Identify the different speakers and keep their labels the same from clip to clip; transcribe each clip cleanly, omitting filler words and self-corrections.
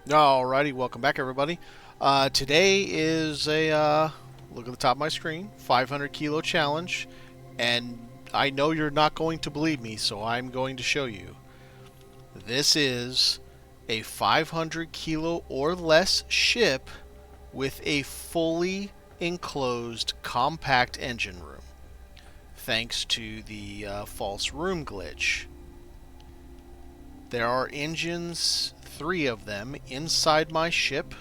Speaker 1: Alrighty, welcome back everybody. Today is a, look at the top of my screen, 500 kilo challenge, and I know you're not going to believe me, so I'm going to show you. This is a 500 kilo or less ship with a fully enclosed compact engine room, thanks to the false room glitch. There are engines, 3 of them, inside my ship.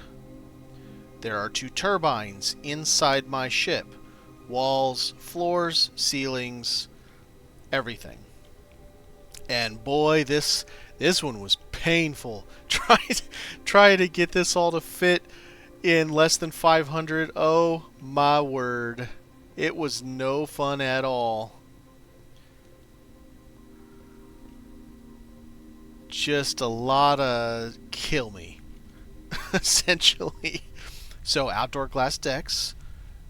Speaker 1: There are 2 turbines inside my ship. Walls, floors, ceilings, everything. And boy, this one was painful. Try to get this all to fit in less than 500. Oh my word. It was no fun at all. Just a lot of kill me, essentially. So, outdoor glass decks.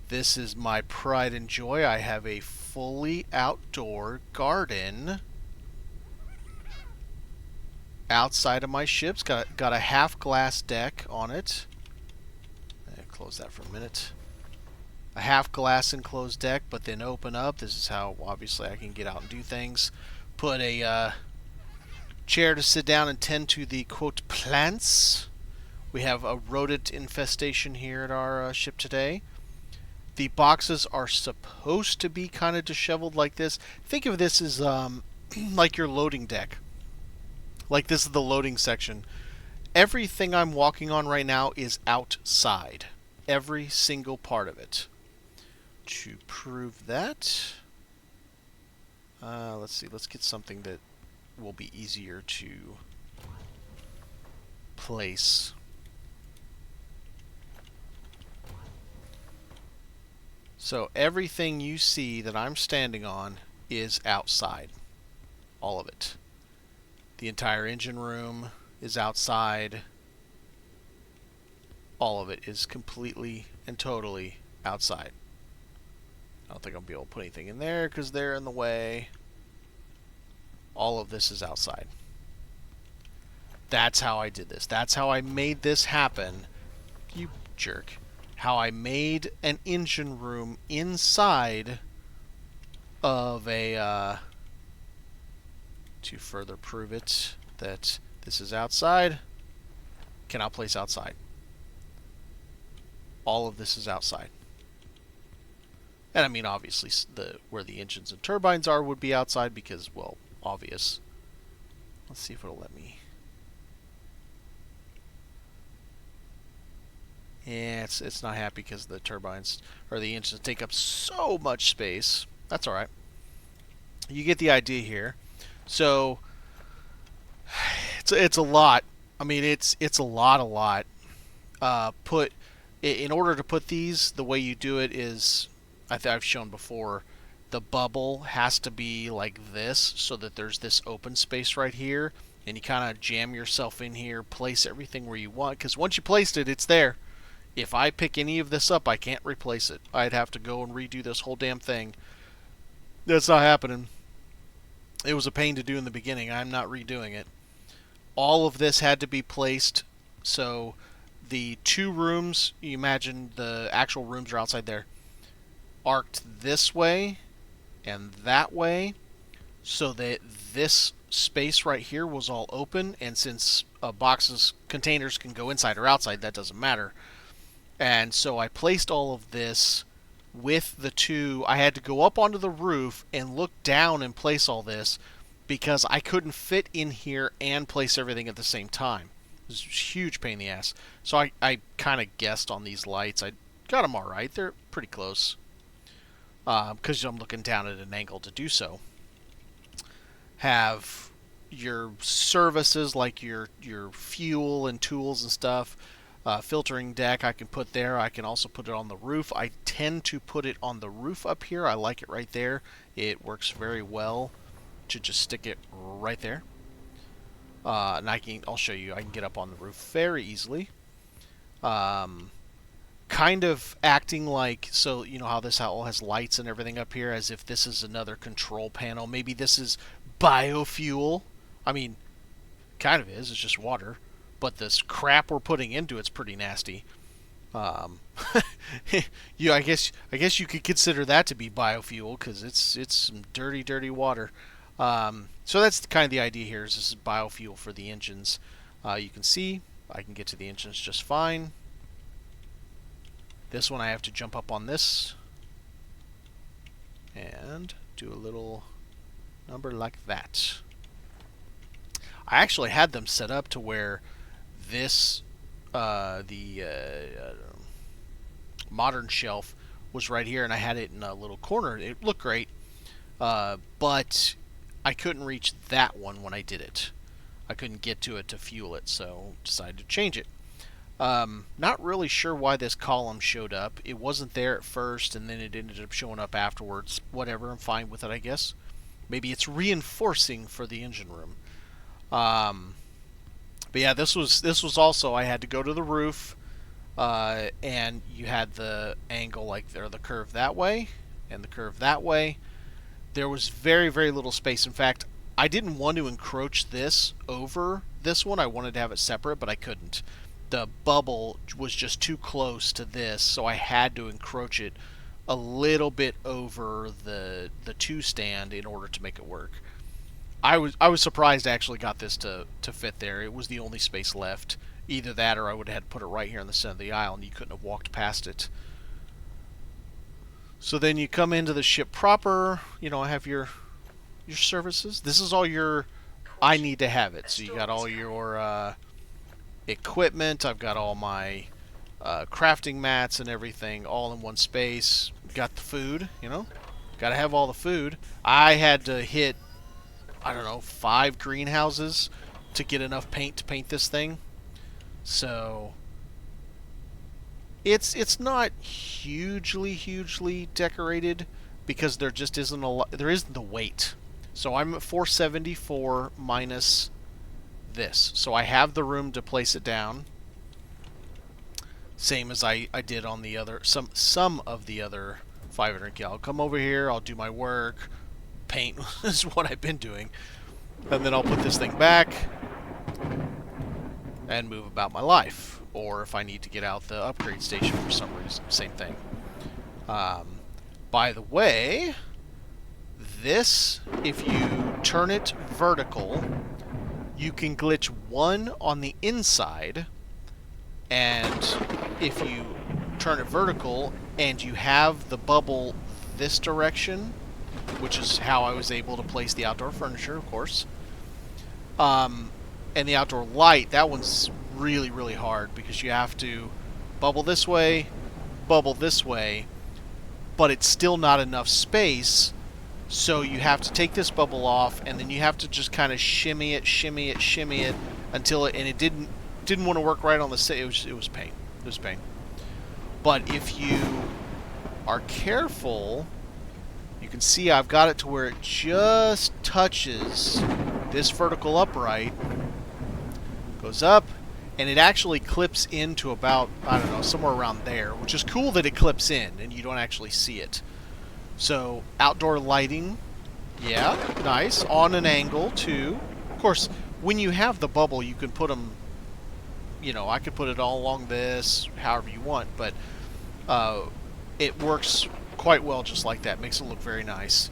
Speaker 1: This is my pride and joy. I have a fully outdoor garden outside of my ships. Got a half glass deck on it. Close that for a minute. A half glass enclosed deck, but then open up. This is how obviously I can get out and do things. Put a chair to sit down and tend to the quote plants. We have a rodent infestation here at our ship today. The boxes are supposed to be kind of disheveled like this. Think of this as like your loading deck. Like this is the loading section. Everything I'm walking on right now is outside. Every single part of it. To prove that, let's see. Let's get something that will be easier to place. So everything you see that I'm standing on is outside. All of it. The entire engine room is outside. All of it is completely and totally outside. I don't think I'll be able to put anything in there because they're in the way. All of this is outside. That's how I did this. That's how I made this happen. You jerk. How I made an engine room inside of a, to further prove it that this is outside, cannot place outside. All of this is outside. And I mean, obviously, where the engines and turbines are would be outside because, well, obvious. Let's see if it'll let me. Yeah, it's not happy because the turbines or the engines take up so much space. That's all right. You get the idea here. So it's a lot. I mean, it's a lot. In order to put these, the way you do it is, I've shown before. The bubble has to be like this, so that there's this open space right here, and you kind of jam yourself in here, place everything where you want. Because once you placed it, it's there. If I pick any of this up, I can't replace it. I'd have to go and redo this whole damn thing. That's not happening. It was a pain to do in the beginning. I'm not redoing it. All of this had to be placed. So the 2 rooms, you imagine the actual rooms are outside there, arced this way and that way, so that this space right here was all open. And since containers can go inside or outside, that doesn't matter. And so I placed all of this with the 2. I had to go up onto the roof and look down and place all this because I couldn't fit in here and place everything at the same time. It was a huge pain in the ass. So I kind of guessed on these lights. I got them all right. They're pretty close because I'm looking down at an angle to do so. Have your services like your fuel and tools and stuff. Filtering deck I can put there. I can also put it on the roof. I tend to put it on the roof up here. I like it right there. It works very well to just stick it right there. And I'll show you. I can get up on the roof very easily. Kind of acting like, so you know how this all has lights and everything up here, as if this is another control panel. Maybe this is biofuel. I mean, kind of is. It's just water. but this crap we're putting into it's pretty nasty. Um, I guess you could consider that to be biofuel because it's some dirty, dirty water. So that's kind of the idea here. Is this is biofuel for the engines. You can see I can get to the engines just fine. This one I have to jump up on this and do a little number like that. I actually had them set up to where this modern shelf was right here, and I had it in a little corner. It looked great, but I couldn't reach that one when I did it. I couldn't get to it to fuel it, so decided to change it. Not really sure why this column showed up. It wasn't there at first, and then it ended up showing up afterwards. Whatever, I'm fine with it, I guess. Maybe it's reinforcing for the engine room. But yeah, this was also, I had to go to the roof, and you had the angle like there, the curve that way, and the curve that way. There was very, very little space. In fact, I didn't want to encroach this over this one. I wanted to have it separate, but I couldn't. The bubble was just too close to this, so I had to encroach it a little bit over the two stand in order to make it work. I was surprised I actually got this to fit there. It was the only space left. Either that or I would have had to put it right here in the center of the aisle and you couldn't have walked past it. So then you come into the ship proper, you know, I have your services. This is all your, I need to have it. So you got all your equipment. I've got all my crafting mats and everything all in one space. Got the food, you know, got to have all the food. I had to hit, I don't know, 5 greenhouses to get enough paint to paint this thing. So it's not hugely decorated because there just isn't a lot, there isn't the weight. So I'm at 474 minus this. So I have the room to place it down. Same as I did on the other, some of the other 500 gal. I'll come over here, I'll do my work, paint is what I've been doing, and then I'll put this thing back and move about my life. Or if I need to get out the upgrade station for some reason, same thing. By the way, this, if you turn it vertical, you can glitch 1 on the inside, and if you turn it vertical and you have the bubble this direction, which is how I was able to place the outdoor furniture, of course, and the outdoor light, that one's really hard because you have to bubble this way, but it's still not enough space, so you have to take this bubble off and then you have to just kind of shimmy it until it, and it didn't want to work right on the, it was pain. It was pain. But if you are careful, you can see I've got it to where it just touches this vertical upright, goes up, and it actually clips into about, I don't know, somewhere around there, which is cool that it clips in and you don't actually see it. So outdoor lighting, yeah, nice, on an angle too. Of course, when you have the bubble, you can put them, you know, I could put it all along this, however you want, but it works quite well just like that. Makes it look very nice.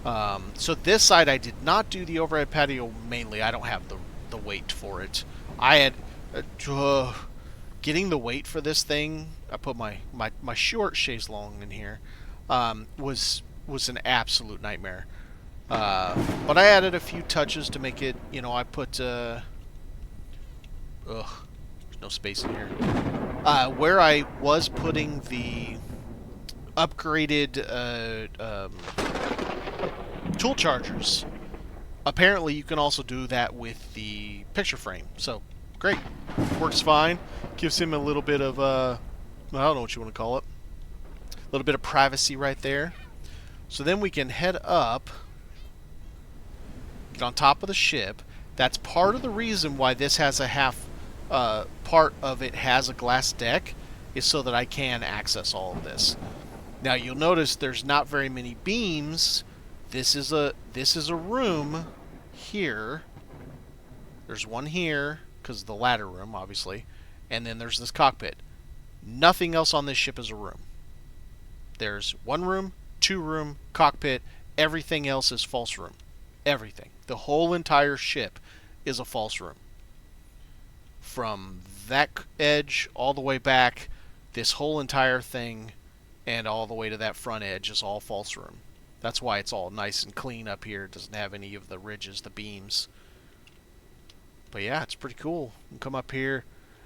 Speaker 1: So this side I did not do the overhead patio mainly. I don't have the weight for it. I had getting the weight for this thing. I put my short chaise longue in here. Was an absolute nightmare. But I added a few touches to make it, you know, I put there's no space in here. Where I was putting the upgraded tool chargers, apparently you can also do that with the picture frame. So great, works fine. Gives him a little bit of I don't know what you want to call it, a little bit of privacy right there. So then we can head up, get on top of the ship. That's part of the reason why this has a half part of it has a glass deck, is so that I can access all of this. Now you'll notice there's not very many beams. This is a room here. There's one here, because the ladder room, obviously. And then there's this cockpit. Nothing else on this ship is a room. There's one room, two room, cockpit. Everything else is false room. Everything. The whole entire ship is a false room. From that edge all the way back, this whole entire thing, and all the way to that front edge is all false room. That's why it's all nice and clean up here. It doesn't have any of the ridges, the beams. But yeah, it's pretty cool. You can come up here.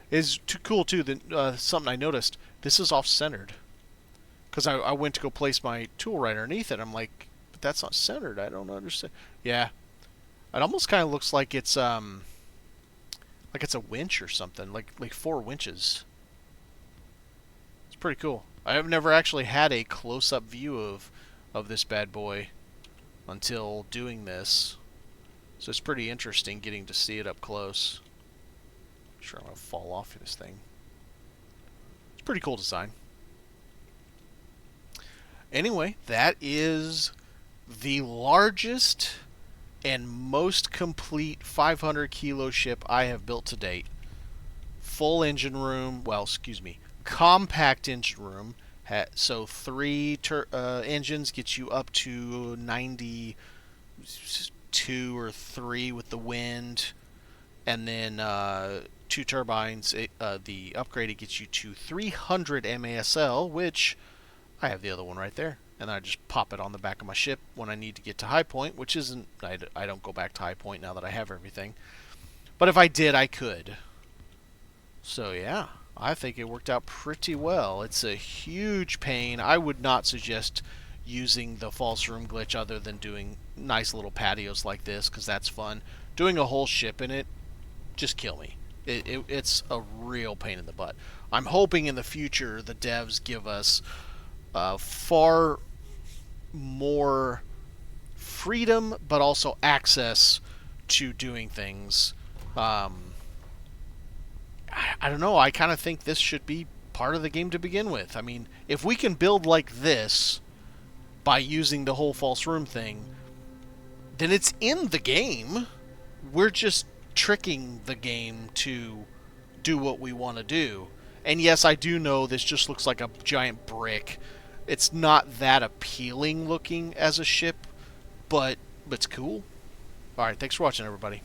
Speaker 1: It's too cool too. Something I noticed. This is off-centered. Because I went to go place my tool right underneath it. I'm like, but that's not centered. I don't understand. Yeah, it almost kind of looks like it's a winch or something, like 4 winches. It's pretty cool. I have never actually had a close-up view of this bad boy until doing this. So it's pretty interesting getting to see it up close. I'm sure I'm going to fall off of this thing. It's a pretty cool design. Anyway, that is the largest and most complete 500 kilo ship I have built to date. Full engine room, well, excuse me, compact engine room. So 3 engines get you up to 92 or 3 with the wind, and then 2 turbines. The upgrade gets you to 300 MASL, which I have the other one right there, and I just pop it on the back of my ship when I need to get to high point, which isn't, I don't go back to high point now that I have everything. But if I did, I could. So yeah, I think it worked out pretty well. It's a huge pain. I would not suggest using the false room glitch other than doing nice little patios like this, because that's fun. Doing a whole ship in it, just kill me. It's a real pain in the butt. I'm hoping in the future the devs give us far more freedom, but also access to doing things. I don't know. I kind of think this should be part of the game to begin with. I mean, if we can build like this by using the whole false room thing, then it's in the game. We're just tricking the game to do what we want to do. And yes, I do know this just looks like a giant brick. It's not that appealing looking as a ship, but it's cool. Alright, thanks for watching, everybody.